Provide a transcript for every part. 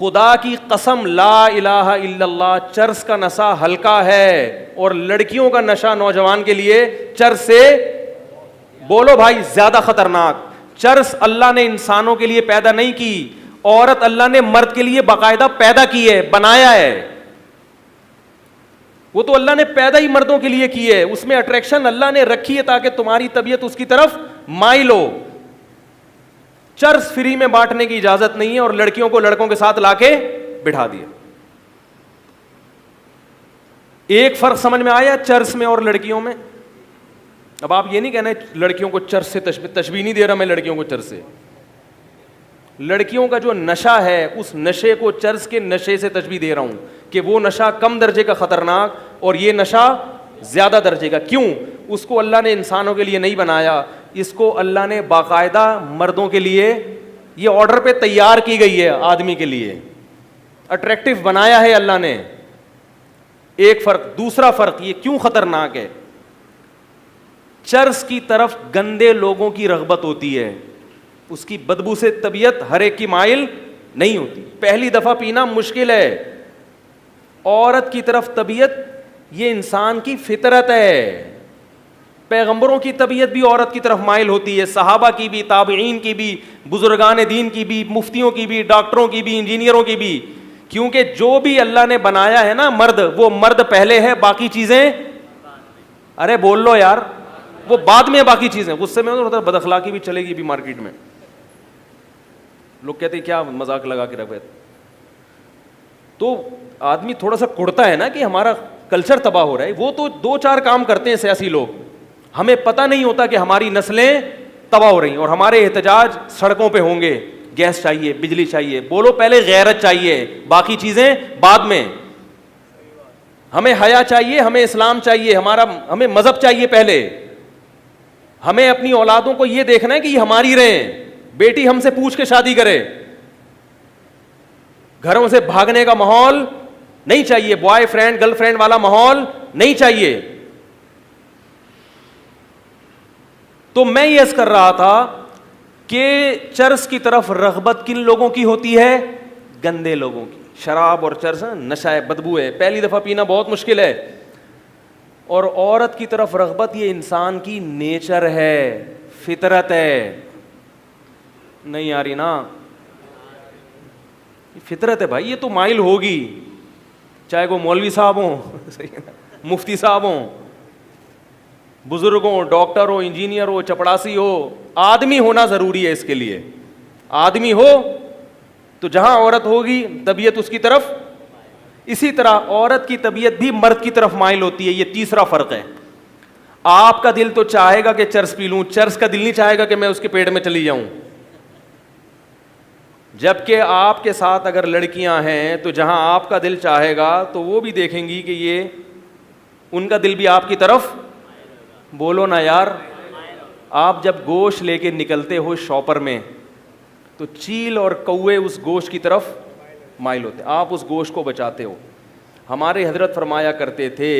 खुदा की कसम, ला इलाहा इल्लल्लाह, चर्स का नशा हल्का है और लड़कियों का नशा नौजवान के लिए चर्स से, बोलो भाई, ज्यादा खतरनाक। चर्स अल्लाह ने इंसानों के लिए पैदा नहीं की, औरत अल्लाह ने मर्द के लिए बाकायदा पैदा की है, बनाया है। वो तो अल्लाह ने पैदा ही मर्दों के लिए की है, उसमें अट्रैक्शन अल्लाह ने रखी है ताकि तुम्हारी तबीयत उसकी तरफ माइल हो। चर्स फ्री में बांटने की इजाजत नहीं है और लड़कियों को लड़कों के साथ लाके बिठा दिया। एक फर्क समझ में आया चर्स में और लड़कियों में? अब आप ये नहीं कहना लड़कियों को चर्स से तशबीह नहीं दे रहा मैं लड़कियों को चर्स से। लड़कियों का जो नशा है उस नशे को चर्स के नशे से तशबीह दे रहा हूं कि वो नशा कम दर्जे का खतरनाक और ये नशा ज्यादा दर्जे का। क्यों? उसको अल्लाह ने इंसानों के लिए नहीं बनाया, इसको अल्लाह ने बाकायदा मर्दों के लिए, ये ऑर्डर पे तैयार की गई है आदमी के लिए, अट्रैक्टिव बनाया है अल्लाह ने। एक फर्क। दूसरा फर्क, ये क्यों खतरनाक है? चर्स की तरफ गंदे लोगों की रगबत होती है, उसकी बदबू से तबीयत हर एक की माइल नहीं होती। पहली दफा पीना मुश्किल है। औरत की तरफ तबीयत, ये इंसान की फितरत है। पैगंबरों की तबीयत भी औरत की तरफ माइल होती है, सहाबा की भी, ताबईन की भी, बुजुर्गान दीन की भी, मुफ्तियों की भी, डॉक्टरों की भी, इंजीनियरों की भी। क्योंकि जो भी अल्लाह ने बनाया है ना मर्द, वो मर्द पहले है, बाकी चीजें, अरे बोल लो यार, वो बाद में बाकी चीजें। गुस्से में होता है, बदअखलाकी भी चलेगी भी मार्केट में। लोग कहते हैं क्या मजाक लगा के रखे, तो आदमी थोड़ा सा कुड़ता है ना कि हमारा कल्चर तबाह हो रहा है। वो तो दो चार काम करते हैं सियासी लोग, हमें पता नहीं होता कि हमारी नस्लें तबाह हो रही हैं और हमारे एहतजाज सड़कों पे होंगे। गैस चाहिए, बिजली चाहिए, बोलो पहले गैरत चाहिए, बाकी चीजें बाद में। हमें हया चाहिए, हमें इस्लाम चाहिए, हमें मजहब चाहिए पहले। हमें अपनी औलादों को यह देखना है कि ये हमारी रहें, बेटी हमसे पूछ के शादी करे। घरों से भागने का माहौल नहीं चाहिए, बॉयफ्रेंड गर्लफ्रेंड वाला माहौल नहीं चाहिए। तो मैं ये अर्ज कर रहा था कि चर्स की तरफ रगबत किन लोगों की होती है? गंदे लोगों की। शराब और चर्स नशा है, बदबू है, पहली दफा पीना बहुत मुश्किल है। और औरत की तरफ रगबत ये इंसान की नेचर है, फितरत है। नहीं आ रही ना? फितरत है भाई, ये तो माइल होगी, चाहे वो मौलवी साहब हो, मुफ्ती साहब हो, बुजुर्ग हो, डॉक्टर हो, इंजीनियर हो, चपड़ासी हो। आदमी होना जरूरी है इसके लिए। आदमी हो तो जहां औरत होगी तबीयत उसकी तरफ, इसी तरह औरत की तबीयत भी मर्द की तरफ माइल होती है। ये तीसरा फर्क है। आपका दिल तो चाहेगा कि चर्स पी लूं, चर्स का दिल नहीं चाहेगा कि मैं उसके पेट में चली जाऊं। जबकि आपके साथ अगर लड़कियां हैं तो जहां आपका दिल चाहेगा तो वो भी देखेंगी कि ये, उनका दिल भी आपकी तरफ, बोलो ना यार। आप जब गोश्त लेके निकलते हो शॉपर में तो चील और कौवे उस गोश्त की तरफ माइल होते, आप उस गोश्त को बचाते हो। हमारे हजरत फरमाया करते थे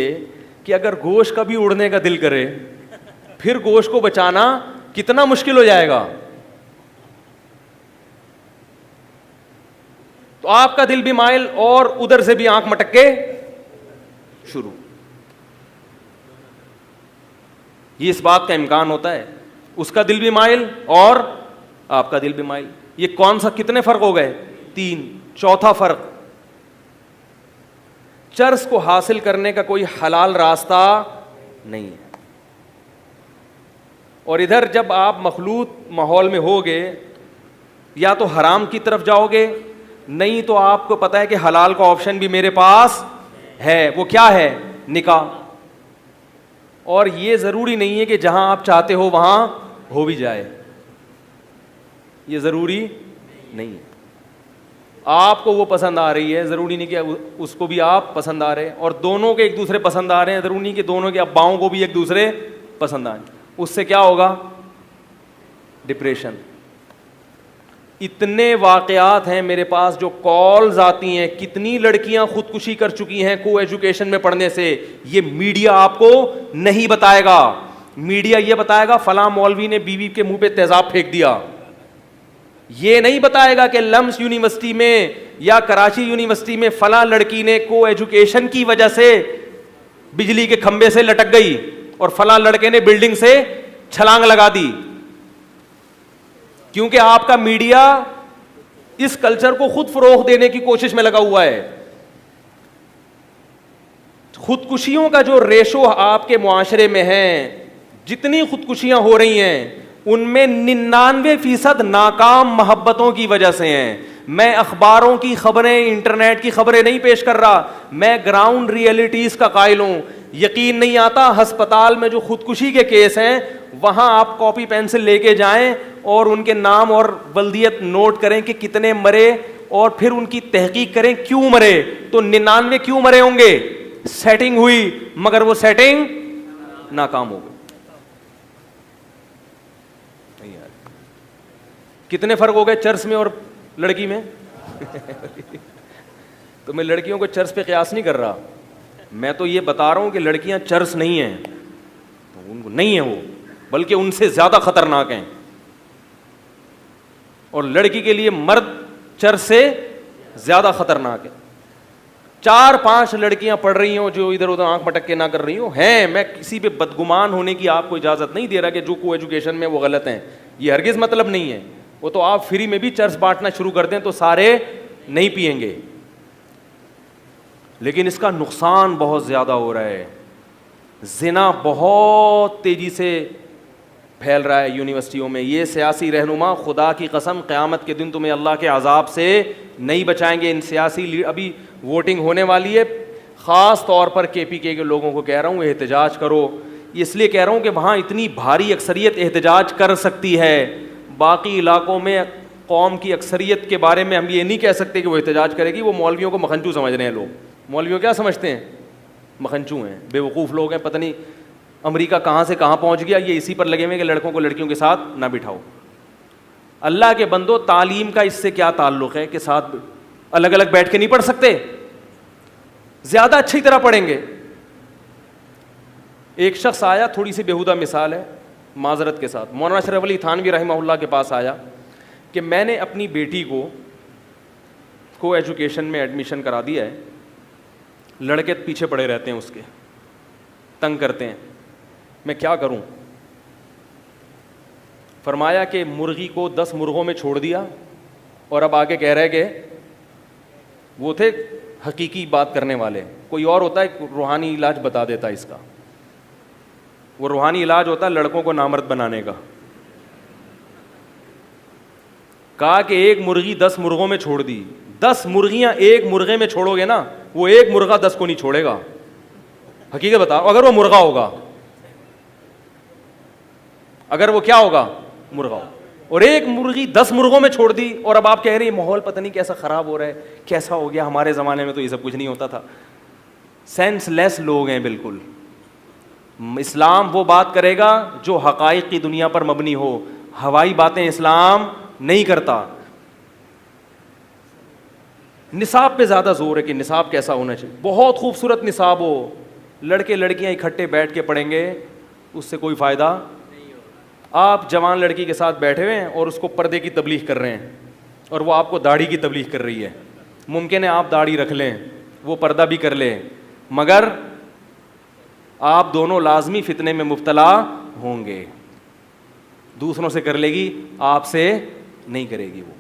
कि अगर गोश्त का भी उड़ने का दिल करे फिर गोश्त को बचाना कितना मुश्किल हो जाएगा। तो आपका दिल भी माइल और उधर से भी आंख मटक के शुरू। ये इस बात का इम्कान होता है, उसका दिल भी माइल और आपका दिल भी माइल। ये कौन सा, कितने फर्क हो गए? 3। चौथा फर्क, चर्स को हासिल करने का कोई हलाल रास्ता नहीं है। और इधर जब आप मखलूत माहौल में होगे या तो हराम की तरफ जाओगे, नहीं तो आपको पता है कि हलाल का ऑप्शन भी मेरे पास है। वो क्या है? निकाह। और ये जरूरी नहीं है कि जहां आप चाहते हो वहां हो भी जाए, ये जरूरी नहीं है। आपको वो पसंद आ रही है, जरूरी नहीं कि उसको भी आप पसंद आ रहे हैं, और दोनों के एक दूसरे पसंद आ रहे हैं, जरूरी नहीं कि दोनों के अब्बाओं को भी एक दूसरे पसंद आए। उससे क्या होगा? डिप्रेशन। इतने वाकयात हैं मेरे पास जो कॉल्स आती हैं, कितनी लड़कियां खुदकुशी कर चुकी हैं को एजुकेशन में पढ़ने से। ये मीडिया आपको नहीं बताएगा। मीडिया ये बताएगा फलां मौलवी ने बीवी के मुंह पे तेजाब फेंक दिया, ये नहीं बताएगा कि लम्स यूनिवर्सिटी में या कराची यूनिवर्सिटी में फला लड़की ने को एजुकेशन की वजह से बिजली के खंबे से लटक गई और फला लड़के ने बिल्डिंग से छलांग लगा दी। क्योंकि आपका मीडिया इस कल्चर को खुद फरोग देने की कोशिश में लगा हुआ है। खुदकुशियों का जो रेशो आपके मुआशरे में है, जितनी खुदकुशियां हो रही हैं उनमें 99% नाकाम मोहब्बतों की वजह से हैं। मैं अखबारों की खबरें, इंटरनेट की खबरें नहीं पेश कर रहा, मैं ग्राउंड रियलिटीज का कायल हूं। यकीन नहीं आता, अस्पताल में जो खुदकुशी के केस हैं वहां आप कॉपी पेंसिल लेके जाएं और उनके नाम और बल्दियत नोट करें कि कितने मरे और फिर उनकी तहकीक करें क्यों मरे। तो 99 क्यों मरे होंगे? सेटिंग हुई, मगर वो सेटिंग नाकाम हो गई। कितने फर्क हो गए चर्च में और लड़की में? तो मैं लड़कियों को चर्च पे कयास नहीं कर रहा, मैं तो ये बता रहा हूं कि लड़कियां चर्च नहीं हैं, तो उनको नहीं है वो, बल्कि उनसे ज्यादा खतरनाक हैं। और लड़की के लिए मर्द चर्च से ज्यादा खतरनाक है। 4-5 लड़कियां पढ़ रही हो जो इधर उधर आंख मटक के ना कर रही हो हैं, मैं किसी पे बदगुमान होने की आपको इजाजत नहीं दे रहा कि जो को एजुकेशन में वो गलत हैं, ये हरगिज मतलब नहीं है। वो तो आप फ्री में भी चर्च बांटना शुरू कर दें तो सारे नहीं पिएंगे, लेकिन इसका नुकसान बहुत ज्यादा हो रहा है। जिना बहुत तेजी से फैल रहा है यूनिवर्सिटियों में। ये सियासी रहनुमा खुदा की कसम क़यामत के दिन तुम्हें अल्लाह के अजाब से नहीं बचाएंगे। इन सियासी अभी वोटिंग होने वाली है, ख़ास तौर पर KPK के लोगों को कह रहा हूँ एहतजाज करो। इसलिए कह रहा हूँ कि वहाँ इतनी भारी अक्सरियत एहतजाज कर सकती है, बाकी इलाकों में कौम की अक्सरियत के बारे में हम ये नहीं कह सकते कि वो एहतजाज करेगी। वो मौलवियों को मखनचू समझ रहे हैं लोग। मौलवियों क्या समझते हैं? मखनचू हैं, बेवकूफ़ लोग हैं। पता नहीं अमेरिका कहाँ से कहाँ पहुँच गया, ये इसी पर लगे हुए कि लड़कों को लड़कियों के साथ ना बिठाओ। अल्लाह के बंदो, तालीम का इससे क्या ताल्लुक़ है कि साथ अलग अलग बैठ के नहीं पढ़ सकते? ज़्यादा अच्छी तरह पढ़ेंगे। एक शख्स आया, थोड़ी सी बेहुदा मिसाल है माजरत के साथ, मौलाना अशरफ अली थानवी रहमहुल्लाह के पास आया कि मैंने अपनी बेटी को एजुकेशन में एडमिशन करा दिया है, लड़के पीछे पड़े रहते हैं, उसके तंग करते हैं, मैं क्या करूं? फरमाया कि मुर्गी को 10 मुर्गों में छोड़ दिया और अब आगे कह रहे कि वो थे हकीकी बात करने वाले, कोई और होता है रूहानी इलाज बता देता इसका। वो रूहानी इलाज होता है लड़कों को नामर्द बनाने का। कहा कि एक मुर्गी 10 मुर्गों में छोड़ दी, 10 मुर्गियां एक मुर्गे में छोड़ोगे ना, वो एक मुर्गा 10 को नहीं छोड़ेगा। हकीकत बताओ, अगर वो मुर्गा होगा, अगर वो क्या होगा? मुर्गा हो। और एक मुर्गी 10 मुर्गों में छोड़ दी और अब आप कह रहे हैं माहौल पता नहीं कैसा खराब हो रहा है, कैसा हो गया, हमारे ज़माने में तो ये सब कुछ नहीं होता था। सेंसलेस लोग हैं बिल्कुल। इस्लाम वो बात करेगा जो हकाइक की दुनिया पर मबनी हो, हवाई बातें इस्लाम नहीं करता। निसाब पे ज़्यादा जोर है कि निसाब कैसा होना चाहिए। बहुत खूबसूरत निसाब हो, लड़के लड़कियां इकट्ठे बैठ के पढ़ेंगे, उससे कोई फ़ायदा नहीं हो। आप जवान लड़की के साथ बैठे हुए हैं और उसको पर्दे की तबलीग कर रहे हैं और वो आपको दाढ़ी की तबलीग कर रही है। मुमकिन है आप दाढ़ी रख लें, वो पर्दा भी कर लें, मगर आप दोनों लाजमी फितने में मुब्तला होंगे। दूसरों से कर लेगी, आपसे नहीं करेगी वो।